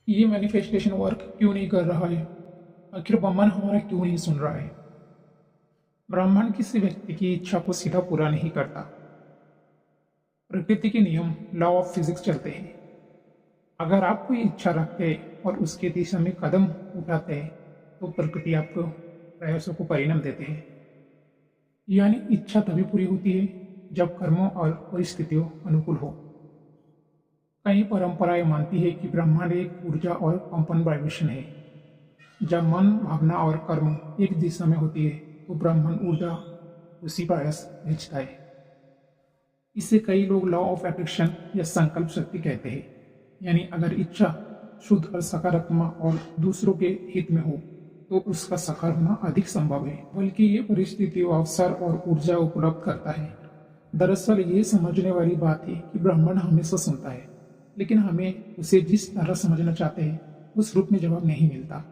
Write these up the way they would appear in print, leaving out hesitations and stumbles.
ये manifestation work क्यों नहीं कर रहा है? आखिर ब्रह्मांड हमारा क्यों नहीं सुन रहा है? ब्रह्मांड किसी व्यक्ति की इच्छा को सीधा पूरा नहीं करता। प्रकृति के नियम, लॉ ऑफ फिजिक्स चलते हैं। अगर आप कोई इच्छा रखते हैं और उसके दिशा में कदम उठाते हैं तो प्रकृति आपको प्रयासों को परिणाम देते हैं। यानी इच्छा तभी पूरी होती है जब कर्मों और परिस्थितियों अनुकूल हो। कई परंपराएं मानती है कि ब्रह्मांड एक ऊर्जा और कंपन वाइब्रेशन है। जब मन, भावना और कर्म एक दिशा में होती है तो ब्रह्मांड ऊर्जा उसी प्रयास भेजता है। इसे कई लोग लॉ ऑफ अट्रैक्शन या संकल्प शक्ति कहते हैं। यानी अगर इच्छा शुद्ध और सकारात्मक और दूसरों के हित में हो तो उसका साकार होना अधिक संभव है। बल्कि ये परिस्थिति अवसर और ऊर्जा उपलब्ध करता है। दरअसल ये समझने वाली बात है कि ब्रह्मांड हमेशा सुनता है, लेकिन हमें उसे जिस तरह समझना चाहते हैं उस रूप में जवाब नहीं मिलता।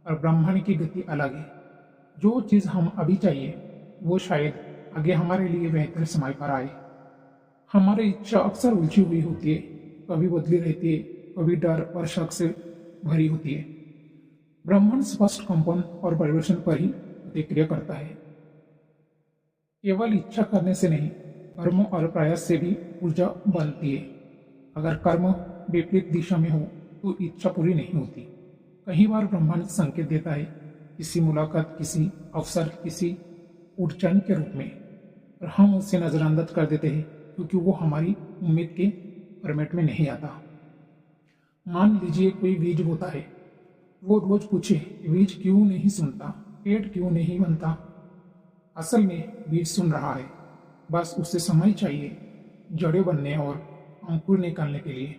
और ब्रह्मांड की गति अलग है। जो चीज़ हम अभी चाहिए वो शायद आगे हमारे लिए बेहतर समय पर आए। हमारी इच्छा अक्सर उलझी हुई होती है, कभी बदली रहती है, कभी डर और शक से भरी होती है। ब्रह्मांड स्पष्ट कंपन और वाइब्रेशन पर ही प्रतिक्रिया करता है। केवल इच्छा करने से नहीं, कर्म और प्रयास से भी ऊर्जा बनती है। अगर कर्म विपरीत दिशा में हो तो इच्छा पूरी नहीं होती। कई बार ब्रह्मांड संकेत देता है, किसी मुलाकात, किसी अवसर, किसी ऊर्जान के रूप में, और हम उसे नजरअंदाज कर देते हैं क्योंकि वो हमारी उम्मीद के फॉर्मेट में नहीं आता। मान लीजिए कोई बीज बोता है, वो रोज पूछे बीज क्यों नहीं सुनता, पेड़ क्यों नहीं बनता। असल में बीज सुन रहा है, बस उसे समय चाहिए जड़ें बनने और अंकुर निकालने के लिए।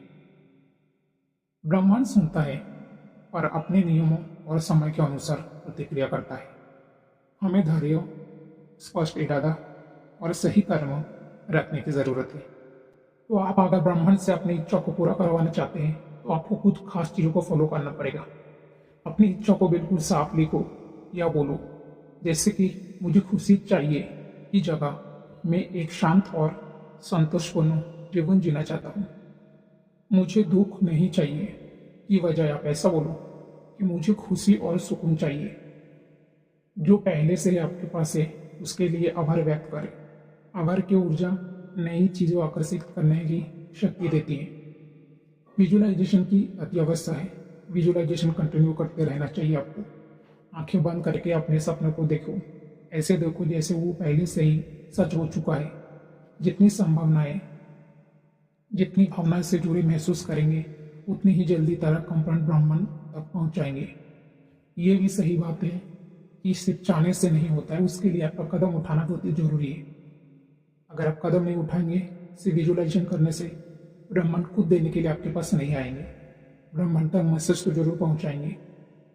ब्रह्मांड सुनता है और अपने नियमों और समय के अनुसार प्रतिक्रिया करता है। हमें धैर्य, स्पष्ट इरादा और सही कर्म रखने की जरूरत है। तो आप अगर ब्रह्मांड से अपनी इच्छा को पूरा करवाना चाहते हैं तो आपको कुछ खास चीजों को फॉलो करना पड़ेगा। अपनी इच्छा को बिल्कुल साफ लिखो या बोलो, जैसे कि मुझे खुशी चाहिए की जगह मैं एक शांत और संतोषपूर्ण जीवन जीना चाहता हूँ। मुझे दुख नहीं चाहिए की वजह आप ऐसा बोलो कि मुझे खुशी और सुकून चाहिए। जो पहले से ही आपके पास है उसके लिए आभार व्यक्त करें। आभार की ऊर्जा नई चीजों आकर्षित करने की शक्ति देती है। विजुअलाइजेशन की अति अवस्था है। विजुअलाइजेशन कंटिन्यू करते रहना चाहिए आपको। आंखें बंद करके अपने सपनों को देखो, ऐसे देखो जैसे वो पहले से ही सच हो चुका है। जितनी संभावनाएं, जितनी भावना से जुड़ी महसूस करेंगे उतनी ही जल्दी तरह कंपन ब्रह्मांड तक पहुंच जाएंगे। ये भी सही बात है कि सिर्फ चाहने से नहीं होता है, उसके लिए आपका कदम उठाना बहुत ही जरूरी है। अगर आप कदम नहीं उठाएंगे, सिर्फ विजुअलाइजेशन करने से ब्रह्मांड खुद देने के लिए आपके पास नहीं आएंगे। ब्रह्मांड तक मैसेज तो जरूर पहुंचाएंगे,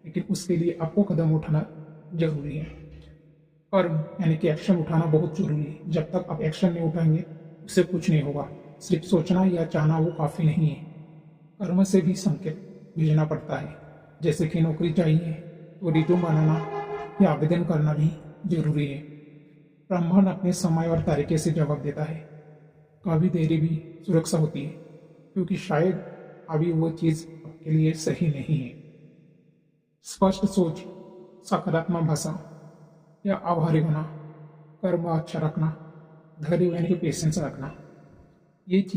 लेकिन उसके लिए आपको कदम उठाना जरूरी है। कर्म यानी कि एक्शन उठाना बहुत जरूरी है। जब तक आप एक्शन नहीं उठाएंगे उससे कुछ नहीं होगा। सिर्फ सोचना या चाहना वो काफी नहीं है। कर्म से भी संकेत भेजना पड़ता है। जैसे कि नौकरी चाहिए तो रिज्यूम बनाना या आवेदन करना भी जरूरी है। ब्रह्मांड अपने समय और तरीके से जवाब देता है। कभी देरी भी सुरक्षा होती है, क्योंकि शायद अभी वो चीज आपके लिए सही नहीं है। स्पष्ट सोच, सकारात्मक भाषा या आभारी होना, कर्म अच्छा रखना, धैर्य यानी कि पेशेंस रखना, ये चीज